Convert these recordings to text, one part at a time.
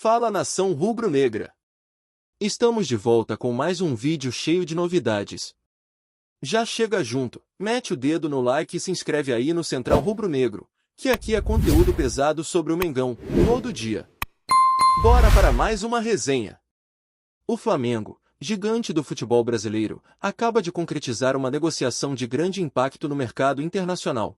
Fala nação rubro-negra! Estamos de volta com mais um vídeo cheio de novidades. Já chega junto, mete o dedo no like e se inscreve aí no Central Rubro-Negro, que aqui é conteúdo pesado sobre o Mengão, todo dia. Bora para mais uma resenha. O Flamengo, gigante do futebol brasileiro, acaba de concretizar uma negociação de grande impacto no mercado internacional.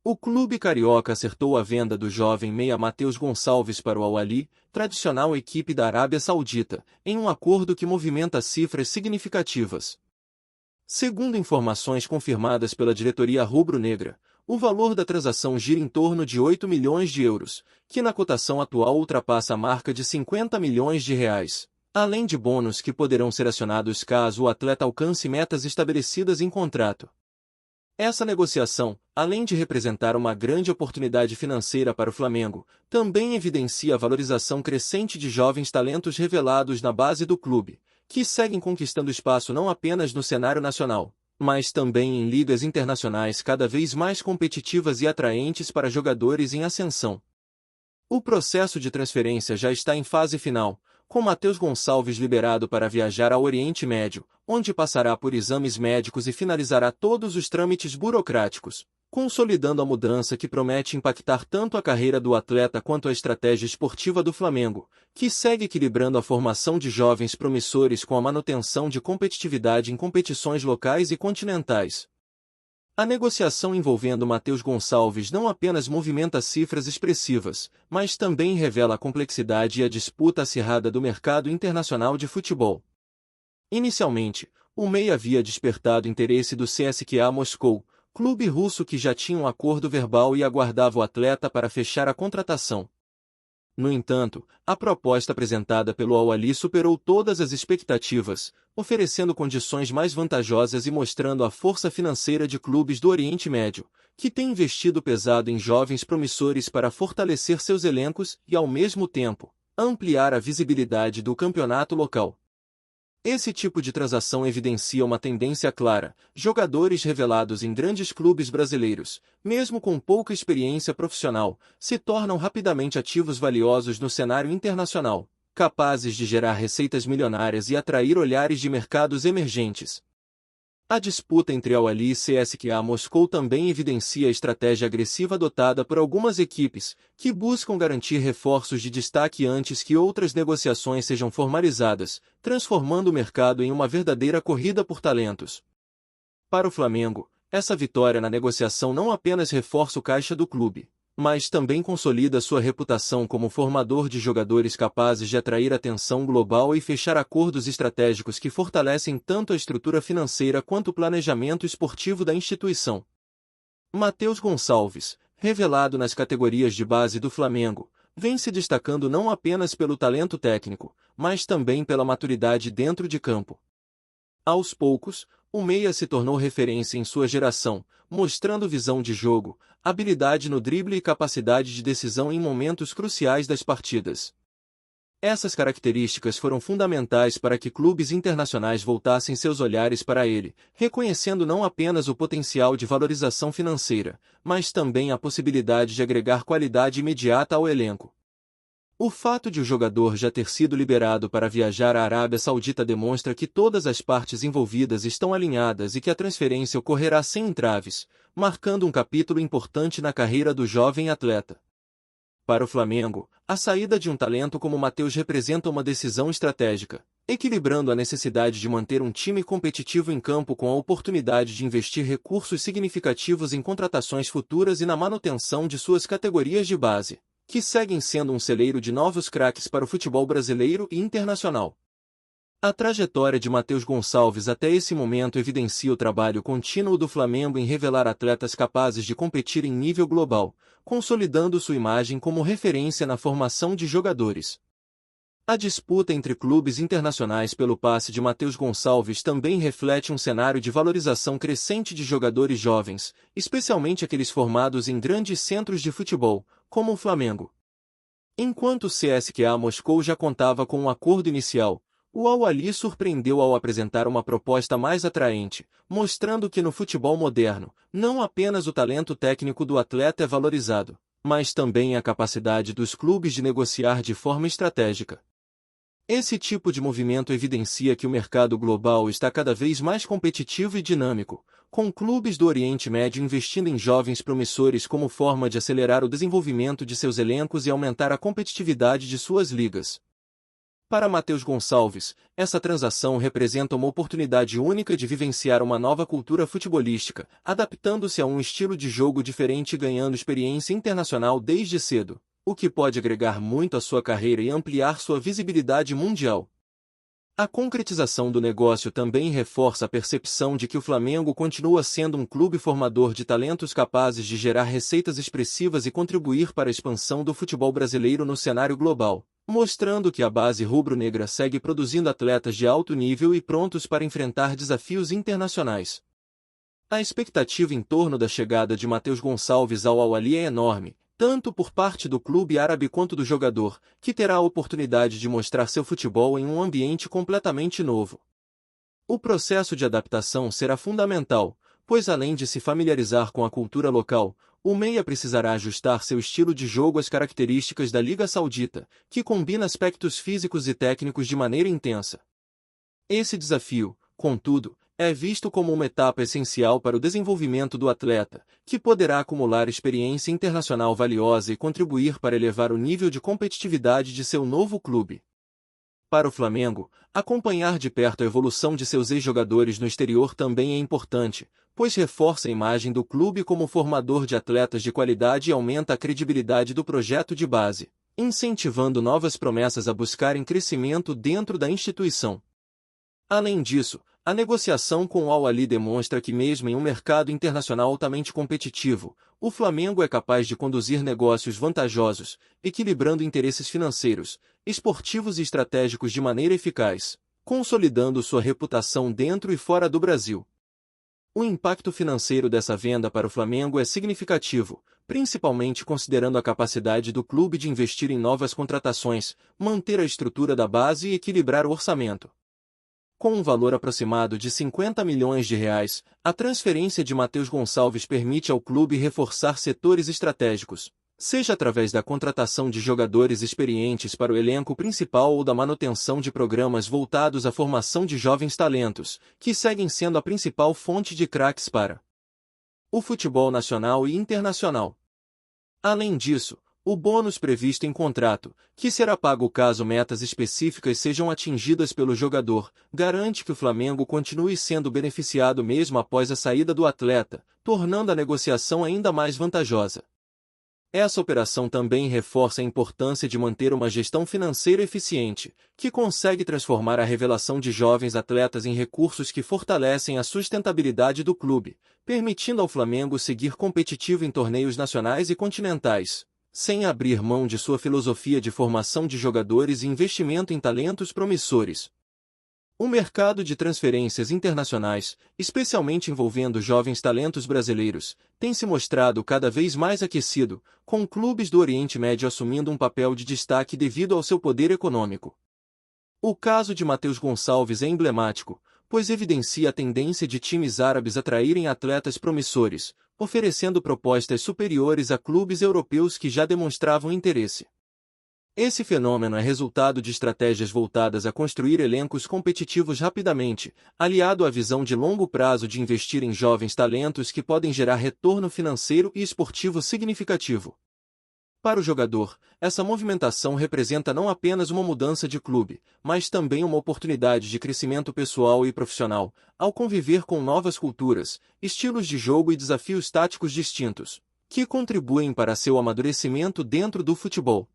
O clube carioca acertou a venda do jovem meia Matheus Gonçalves para o Al-Ahly, tradicional equipe da Arábia Saudita, em um acordo que movimenta cifras significativas. Segundo informações confirmadas pela diretoria rubro-negra, o valor da transação gira em torno de 8 milhões de euros, que na cotação atual ultrapassa a marca de 50 milhões de reais, além de bônus que poderão ser acionados caso o atleta alcance metas estabelecidas em contrato. Essa negociação, além de representar uma grande oportunidade financeira para o Flamengo, também evidencia a valorização crescente de jovens talentos revelados na base do clube, que seguem conquistando espaço não apenas no cenário nacional, mas também em ligas internacionais cada vez mais competitivas e atraentes para jogadores em ascensão. O processo de transferência já está em fase final, com Matheus Gonçalves liberado para viajar ao Oriente Médio, onde passará por exames médicos e finalizará todos os trâmites burocráticos, consolidando a mudança que promete impactar tanto a carreira do atleta quanto a estratégia esportiva do Flamengo, que segue equilibrando a formação de jovens promissores com a manutenção de competitividade em competições locais e continentais. A negociação envolvendo Matheus Gonçalves não apenas movimenta cifras expressivas, mas também revela a complexidade e a disputa acirrada do mercado internacional de futebol. Inicialmente, o meia havia despertado interesse do CSKA Moscou, clube russo que já tinha um acordo verbal e aguardava o atleta para fechar a contratação. No entanto, a proposta apresentada pelo Al-Ahly superou todas as expectativas, oferecendo condições mais vantajosas e mostrando a força financeira de clubes do Oriente Médio, que têm investido pesado em jovens promissores para fortalecer seus elencos e, ao mesmo tempo, ampliar a visibilidade do campeonato local. Esse tipo de transação evidencia uma tendência clara: jogadores revelados em grandes clubes brasileiros, mesmo com pouca experiência profissional, se tornam rapidamente ativos valiosos no cenário internacional, capazes de gerar receitas milionárias e atrair olhares de mercados emergentes. A disputa entre Al-Ahly e CSKA Moscou também evidencia a estratégia agressiva adotada por algumas equipes, que buscam garantir reforços de destaque antes que outras negociações sejam formalizadas, transformando o mercado em uma verdadeira corrida por talentos. Para o Flamengo, essa vitória na negociação não apenas reforça o caixa do clube, mas também consolida sua reputação como formador de jogadores capazes de atrair atenção global e fechar acordos estratégicos que fortalecem tanto a estrutura financeira quanto o planejamento esportivo da instituição. Matheus Gonçalves, revelado nas categorias de base do Flamengo, vem se destacando não apenas pelo talento técnico, mas também pela maturidade dentro de campo. Aos poucos, o meia se tornou referência em sua geração, mostrando visão de jogo, habilidade no drible e capacidade de decisão em momentos cruciais das partidas. Essas características foram fundamentais para que clubes internacionais voltassem seus olhares para ele, reconhecendo não apenas o potencial de valorização financeira, mas também a possibilidade de agregar qualidade imediata ao elenco. O fato de o jogador já ter sido liberado para viajar à Arábia Saudita demonstra que todas as partes envolvidas estão alinhadas e que a transferência ocorrerá sem entraves, marcando um capítulo importante na carreira do jovem atleta. Para o Flamengo, a saída de um talento como Matheus representa uma decisão estratégica, equilibrando a necessidade de manter um time competitivo em campo com a oportunidade de investir recursos significativos em contratações futuras e na manutenção de suas categorias de base, que seguem sendo um celeiro de novos craques para o futebol brasileiro e internacional. A trajetória de Matheus Gonçalves até esse momento evidencia o trabalho contínuo do Flamengo em revelar atletas capazes de competir em nível global, consolidando sua imagem como referência na formação de jogadores. A disputa entre clubes internacionais pelo passe de Matheus Gonçalves também reflete um cenário de valorização crescente de jogadores jovens, especialmente aqueles formados em grandes centros de futebol, como o Flamengo. Enquanto o CSKA Moscou já contava com um acordo inicial, o Al-Ahly surpreendeu ao apresentar uma proposta mais atraente, mostrando que no futebol moderno, não apenas o talento técnico do atleta é valorizado, mas também a capacidade dos clubes de negociar de forma estratégica. Esse tipo de movimento evidencia que o mercado global está cada vez mais competitivo e dinâmico, com clubes do Oriente Médio investindo em jovens promissores como forma de acelerar o desenvolvimento de seus elencos e aumentar a competitividade de suas ligas. Para Matheus Gonçalves, essa transação representa uma oportunidade única de vivenciar uma nova cultura futebolística, adaptando-se a um estilo de jogo diferente e ganhando experiência internacional desde cedo, o que pode agregar muito à sua carreira e ampliar sua visibilidade mundial. A concretização do negócio também reforça a percepção de que o Flamengo continua sendo um clube formador de talentos capazes de gerar receitas expressivas e contribuir para a expansão do futebol brasileiro no cenário global, mostrando que a base rubro-negra segue produzindo atletas de alto nível e prontos para enfrentar desafios internacionais. A expectativa em torno da chegada de Matheus Gonçalves ao Al-Ahly é enorme, tanto por parte do clube árabe quanto do jogador, que terá a oportunidade de mostrar seu futebol em um ambiente completamente novo. O processo de adaptação será fundamental, pois além de se familiarizar com a cultura local, o meia precisará ajustar seu estilo de jogo às características da Liga Saudita, que combina aspectos físicos e técnicos de maneira intensa. Esse desafio, contudo, é visto como uma etapa essencial para o desenvolvimento do atleta, que poderá acumular experiência internacional valiosa e contribuir para elevar o nível de competitividade de seu novo clube. Para o Flamengo, acompanhar de perto a evolução de seus ex-jogadores no exterior também é importante, pois reforça a imagem do clube como formador de atletas de qualidade e aumenta a credibilidade do projeto de base, incentivando novas promessas a buscarem crescimento dentro da instituição. Além disso, a negociação com o Al-Ahly demonstra que mesmo em um mercado internacional altamente competitivo, o Flamengo é capaz de conduzir negócios vantajosos, equilibrando interesses financeiros, esportivos e estratégicos de maneira eficaz, consolidando sua reputação dentro e fora do Brasil. O impacto financeiro dessa venda para o Flamengo é significativo, principalmente considerando a capacidade do clube de investir em novas contratações, manter a estrutura da base e equilibrar o orçamento. Com um valor aproximado de 50 milhões de reais, a transferência de Matheus Gonçalves permite ao clube reforçar setores estratégicos, seja através da contratação de jogadores experientes para o elenco principal ou da manutenção de programas voltados à formação de jovens talentos, que seguem sendo a principal fonte de craques para o futebol nacional e internacional. Além disso, o bônus previsto em contrato, que será pago caso metas específicas sejam atingidas pelo jogador, garante que o Flamengo continue sendo beneficiado mesmo após a saída do atleta, tornando a negociação ainda mais vantajosa. Essa operação também reforça a importância de manter uma gestão financeira eficiente, que consegue transformar a revelação de jovens atletas em recursos que fortalecem a sustentabilidade do clube, permitindo ao Flamengo seguir competitivo em torneios nacionais e continentais, sem abrir mão de sua filosofia de formação de jogadores e investimento em talentos promissores. O mercado de transferências internacionais, especialmente envolvendo jovens talentos brasileiros, tem se mostrado cada vez mais aquecido, com clubes do Oriente Médio assumindo um papel de destaque devido ao seu poder econômico. O caso de Matheus Gonçalves é emblemático, pois evidencia a tendência de times árabes atraírem atletas promissores, oferecendo propostas superiores a clubes europeus que já demonstravam interesse. Esse fenômeno é resultado de estratégias voltadas a construir elencos competitivos rapidamente, aliado à visão de longo prazo de investir em jovens talentos que podem gerar retorno financeiro e esportivo significativo. Para o jogador, essa movimentação representa não apenas uma mudança de clube, mas também uma oportunidade de crescimento pessoal e profissional, ao conviver com novas culturas, estilos de jogo e desafios táticos distintos, que contribuem para seu amadurecimento dentro do futebol.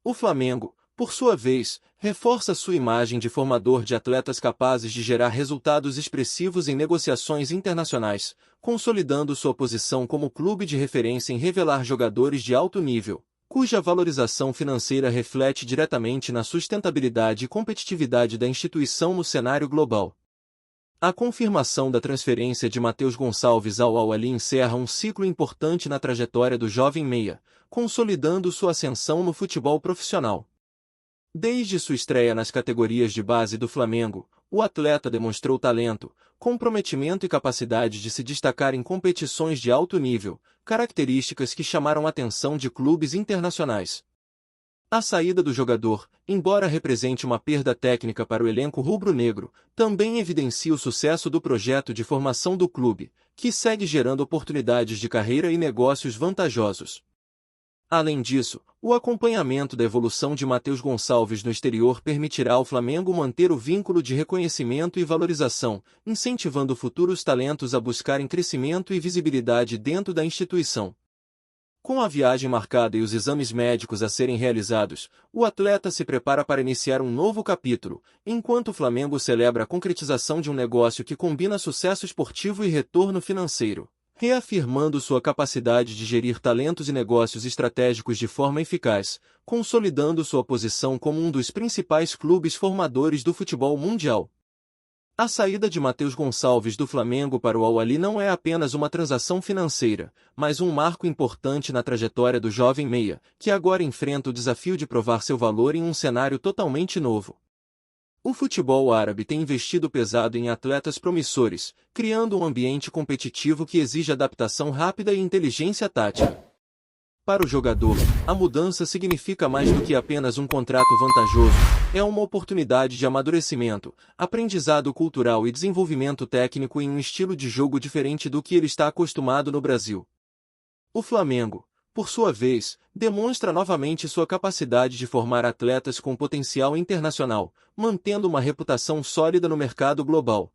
O Flamengo, por sua vez, reforça sua imagem de formador de atletas capazes de gerar resultados expressivos em negociações internacionais, consolidando sua posição como clube de referência em revelar jogadores de alto nível, cuja valorização financeira reflete diretamente na sustentabilidade e competitividade da instituição no cenário global. A confirmação da transferência de Matheus Gonçalves ao Al-Ahly encerra um ciclo importante na trajetória do jovem meia, consolidando sua ascensão no futebol profissional. Desde sua estreia nas categorias de base do Flamengo, o atleta demonstrou talento, comprometimento e capacidade de se destacar em competições de alto nível, características que chamaram a atenção de clubes internacionais. A saída do jogador, embora represente uma perda técnica para o elenco rubro-negro, também evidencia o sucesso do projeto de formação do clube, que segue gerando oportunidades de carreira e negócios vantajosos. Além disso, o acompanhamento da evolução de Matheus Gonçalves no exterior permitirá ao Flamengo manter o vínculo de reconhecimento e valorização, incentivando futuros talentos a buscarem crescimento e visibilidade dentro da instituição. Com a viagem marcada e os exames médicos a serem realizados, o atleta se prepara para iniciar um novo capítulo, enquanto o Flamengo celebra a concretização de um negócio que combina sucesso esportivo e retorno financeiro, reafirmando sua capacidade de gerir talentos e negócios estratégicos de forma eficaz, consolidando sua posição como um dos principais clubes formadores do futebol mundial. A saída de Matheus Gonçalves do Flamengo para o Al-Ahly não é apenas uma transação financeira, mas um marco importante na trajetória do jovem meia, que agora enfrenta o desafio de provar seu valor em um cenário totalmente novo. O futebol árabe tem investido pesado em atletas promissores, criando um ambiente competitivo que exige adaptação rápida e inteligência tática. Para o jogador, a mudança significa mais do que apenas um contrato vantajoso, é uma oportunidade de amadurecimento, aprendizado cultural e desenvolvimento técnico em um estilo de jogo diferente do que ele está acostumado no Brasil. O Flamengo, por sua vez, demonstra novamente sua capacidade de formar atletas com potencial internacional, mantendo uma reputação sólida no mercado global.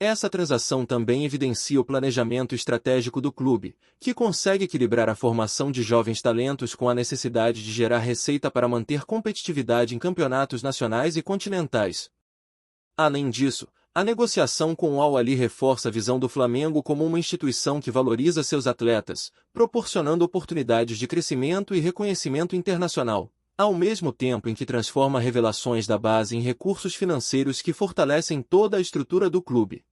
Essa transação também evidencia o planejamento estratégico do clube, que consegue equilibrar a formação de jovens talentos com a necessidade de gerar receita para manter competitividade em campeonatos nacionais e continentais. Além disso, a negociação com o Al-Ahly reforça a visão do Flamengo como uma instituição que valoriza seus atletas, proporcionando oportunidades de crescimento e reconhecimento internacional, ao mesmo tempo em que transforma revelações da base em recursos financeiros que fortalecem toda a estrutura do clube.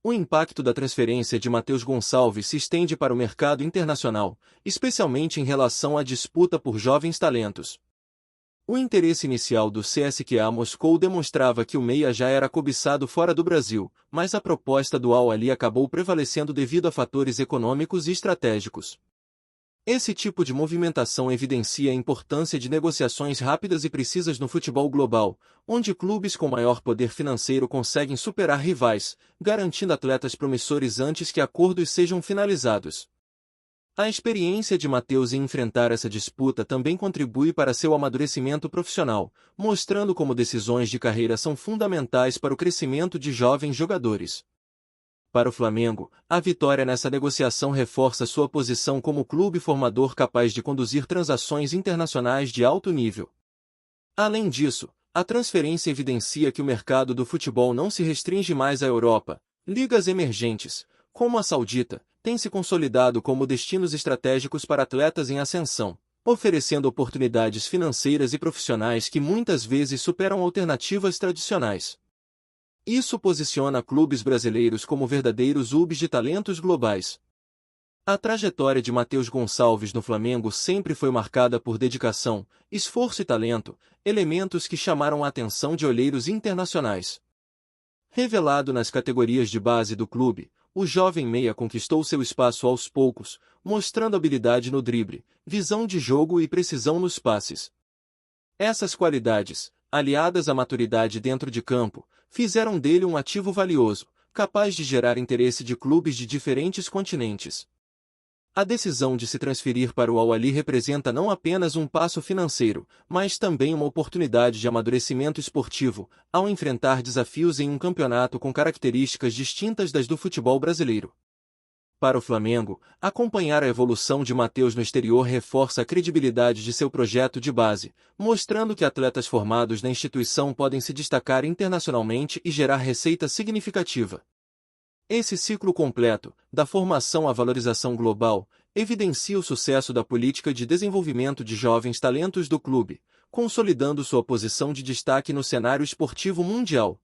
O impacto da transferência de Matheus Gonçalves se estende para o mercado internacional, especialmente em relação à disputa por jovens talentos. O interesse inicial do CSKA Moscou demonstrava que o meia já era cobiçado fora do Brasil, mas a proposta do Al-Ahly acabou prevalecendo devido a fatores econômicos e estratégicos. Esse tipo de movimentação evidencia a importância de negociações rápidas e precisas no futebol global, onde clubes com maior poder financeiro conseguem superar rivais, garantindo atletas promissores antes que acordos sejam finalizados. A experiência de Matheus em enfrentar essa disputa também contribui para seu amadurecimento profissional, mostrando como decisões de carreira são fundamentais para o crescimento de jovens jogadores. Para o Flamengo, a vitória nessa negociação reforça sua posição como clube formador capaz de conduzir transações internacionais de alto nível. Além disso, a transferência evidencia que o mercado do futebol não se restringe mais à Europa. Ligas emergentes, como a Saudita, têm se consolidado como destinos estratégicos para atletas em ascensão, oferecendo oportunidades financeiras e profissionais que muitas vezes superam alternativas tradicionais. Isso posiciona clubes brasileiros como verdadeiros hubs de talentos globais. A trajetória de Matheus Gonçalves no Flamengo sempre foi marcada por dedicação, esforço e talento, elementos que chamaram a atenção de olheiros internacionais. Revelado nas categorias de base do clube, o jovem meia conquistou seu espaço aos poucos, mostrando habilidade no drible, visão de jogo e precisão nos passes. Essas qualidades, aliadas à maturidade dentro de campo, fizeram dele um ativo valioso, capaz de gerar interesse de clubes de diferentes continentes. A decisão de se transferir para o Al-Ahly representa não apenas um passo financeiro, mas também uma oportunidade de amadurecimento esportivo, ao enfrentar desafios em um campeonato com características distintas das do futebol brasileiro. Para o Flamengo, acompanhar a evolução de Matheus no exterior reforça a credibilidade de seu projeto de base, mostrando que atletas formados na instituição podem se destacar internacionalmente e gerar receita significativa. Esse ciclo completo, da formação à valorização global, evidencia o sucesso da política de desenvolvimento de jovens talentos do clube, consolidando sua posição de destaque no cenário esportivo mundial.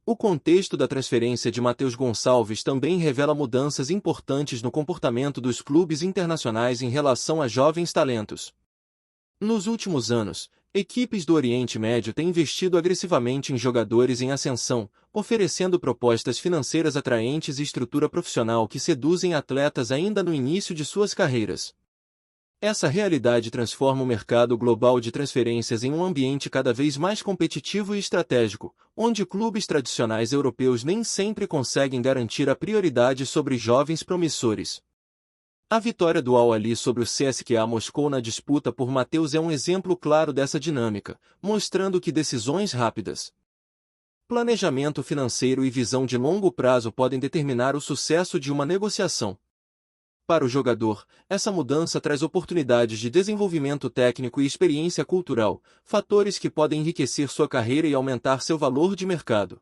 O contexto da transferência de Matheus Gonçalves também revela mudanças importantes no comportamento dos clubes internacionais em relação a jovens talentos. Nos últimos anos, Equipes do Oriente Médio têm investido agressivamente em jogadores em ascensão, oferecendo propostas financeiras atraentes e estrutura profissional que seduzem atletas ainda no início de suas carreiras. Essa realidade transforma o mercado global de transferências em um ambiente cada vez mais competitivo e estratégico, onde clubes tradicionais europeus nem sempre conseguem garantir a prioridade sobre jovens promissores. A vitória do Al-Ahly sobre o CSKA Moscou na disputa por Matheus é um exemplo claro dessa dinâmica, mostrando que decisões rápidas, planejamento financeiro e visão de longo prazo podem determinar o sucesso de uma negociação. Para o jogador, essa mudança traz oportunidades de desenvolvimento técnico e experiência cultural, fatores que podem enriquecer sua carreira e aumentar seu valor de mercado.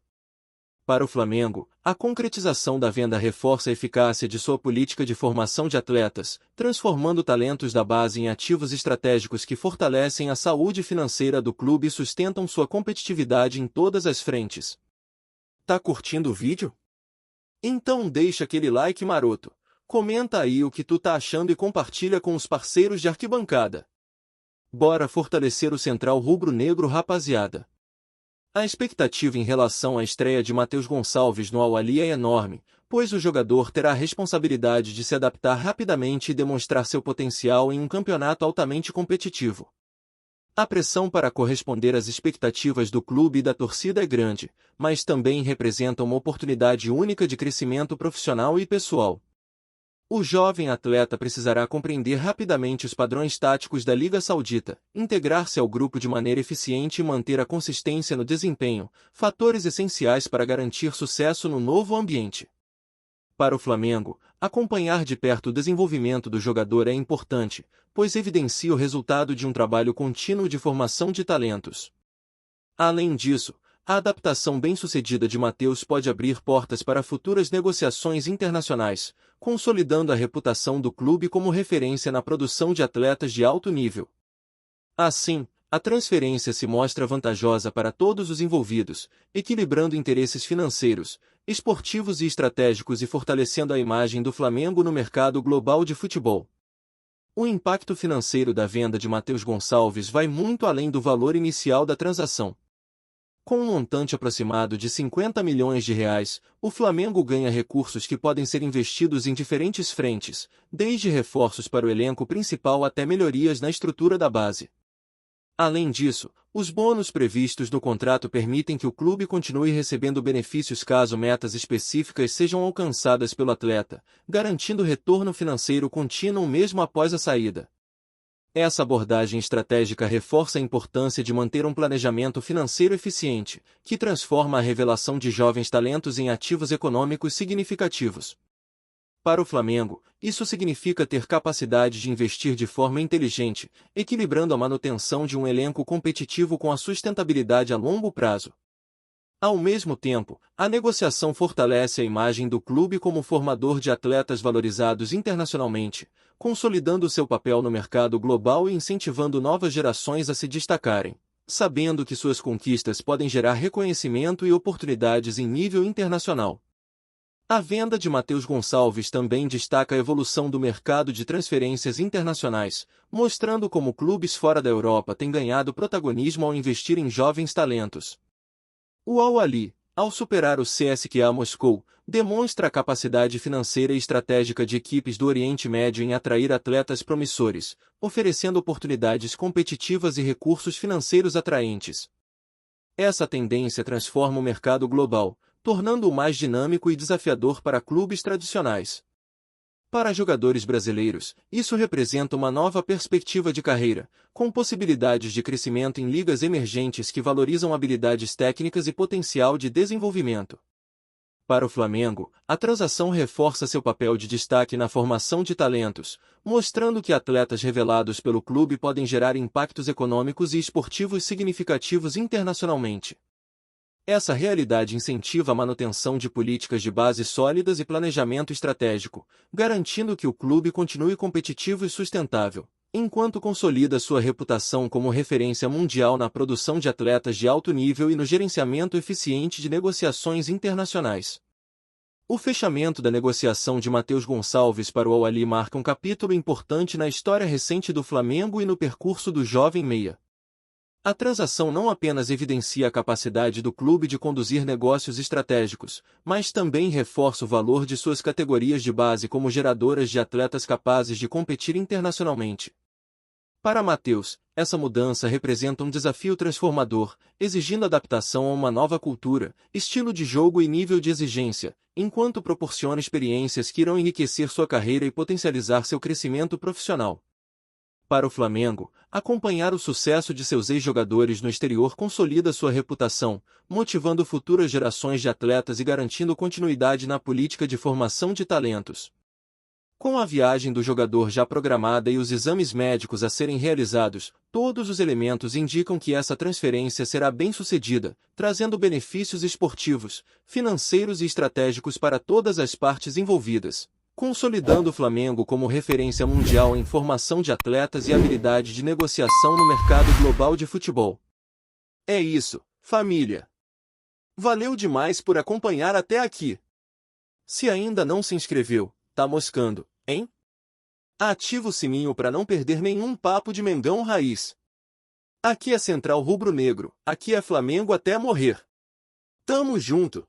Para o Flamengo, a concretização da venda reforça a eficácia de sua política de formação de atletas, transformando talentos da base em ativos estratégicos que fortalecem a saúde financeira do clube e sustentam sua competitividade em todas as frentes. Tá curtindo o vídeo? Então deixa aquele like maroto, comenta aí o que tu tá achando e compartilha com os parceiros de arquibancada. Bora fortalecer o Central Rubro-Negro, rapaziada! A expectativa em relação à estreia de Matheus Gonçalves no Al-Ahly é enorme, pois o jogador terá a responsabilidade de se adaptar rapidamente e demonstrar seu potencial em um campeonato altamente competitivo. A pressão para corresponder às expectativas do clube e da torcida é grande, mas também representa uma oportunidade única de crescimento profissional e pessoal. O jovem atleta precisará compreender rapidamente os padrões táticos da Liga Saudita, integrar-se ao grupo de maneira eficiente e manter a consistência no desempenho, fatores essenciais para garantir sucesso no novo ambiente. Para o Flamengo, acompanhar de perto o desenvolvimento do jogador é importante, pois evidencia o resultado de um trabalho contínuo de formação de talentos. Além disso, a adaptação bem-sucedida de Matheus pode abrir portas para futuras negociações internacionais, consolidando a reputação do clube como referência na produção de atletas de alto nível. Assim, a transferência se mostra vantajosa para todos os envolvidos, equilibrando interesses financeiros, esportivos e estratégicos e fortalecendo a imagem do Flamengo no mercado global de futebol. O impacto financeiro da venda de Matheus Gonçalves vai muito além do valor inicial da transação. Com um montante aproximado de 50 milhões de reais, o Flamengo ganha recursos que podem ser investidos em diferentes frentes, desde reforços para o elenco principal até melhorias na estrutura da base. Além disso, os bônus previstos no contrato permitem que o clube continue recebendo benefícios caso metas específicas sejam alcançadas pelo atleta, garantindo retorno financeiro contínuo mesmo após a saída. Essa abordagem estratégica reforça a importância de manter um planejamento financeiro eficiente, que transforma a revelação de jovens talentos em ativos econômicos significativos. Para o Flamengo, isso significa ter capacidade de investir de forma inteligente, equilibrando a manutenção de um elenco competitivo com a sustentabilidade a longo prazo. Ao mesmo tempo, a negociação fortalece a imagem do clube como formador de atletas valorizados internacionalmente, consolidando seu papel no mercado global e incentivando novas gerações a se destacarem, sabendo que suas conquistas podem gerar reconhecimento e oportunidades em nível internacional. A venda de Matheus Gonçalves também destaca a evolução do mercado de transferências internacionais, mostrando como clubes fora da Europa têm ganhado protagonismo ao investir em jovens talentos. O Al-Ahly, ao superar o CSKA Moscou, demonstra a capacidade financeira e estratégica de equipes do Oriente Médio em atrair atletas promissores, oferecendo oportunidades competitivas e recursos financeiros atraentes. Essa tendência transforma o mercado global, tornando-o mais dinâmico e desafiador para clubes tradicionais. Para jogadores brasileiros, isso representa uma nova perspectiva de carreira, com possibilidades de crescimento em ligas emergentes que valorizam habilidades técnicas e potencial de desenvolvimento. Para o Flamengo, a transação reforça seu papel de destaque na formação de talentos, mostrando que atletas revelados pelo clube podem gerar impactos econômicos e esportivos significativos internacionalmente. Essa realidade incentiva a manutenção de políticas de base sólidas e planejamento estratégico, garantindo que o clube continue competitivo e sustentável, enquanto consolida sua reputação como referência mundial na produção de atletas de alto nível e no gerenciamento eficiente de negociações internacionais. O fechamento da negociação de Matheus Gonçalves para o Al-Ahly marca um capítulo importante na história recente do Flamengo e no percurso do jovem meia. A transação não apenas evidencia a capacidade do clube de conduzir negócios estratégicos, mas também reforça o valor de suas categorias de base como geradoras de atletas capazes de competir internacionalmente. Para Matheus, essa mudança representa um desafio transformador, exigindo adaptação a uma nova cultura, estilo de jogo e nível de exigência, enquanto proporciona experiências que irão enriquecer sua carreira e potencializar seu crescimento profissional. Para o Flamengo, acompanhar o sucesso de seus ex-jogadores no exterior consolida sua reputação, motivando futuras gerações de atletas e garantindo continuidade na política de formação de talentos. Com a viagem do jogador já programada e os exames médicos a serem realizados, todos os elementos indicam que essa transferência será bem-sucedida, trazendo benefícios esportivos, financeiros e estratégicos para todas as partes envolvidas, consolidando o Flamengo como referência mundial em formação de atletas e habilidade de negociação no mercado global de futebol. É isso, família! Valeu demais por acompanhar até aqui! Se ainda não se inscreveu, tá moscando, hein? Ativa o sininho para não perder nenhum papo de Mengão Raiz. Aqui é Central Rubro Negro, aqui é Flamengo até morrer. Tamo junto!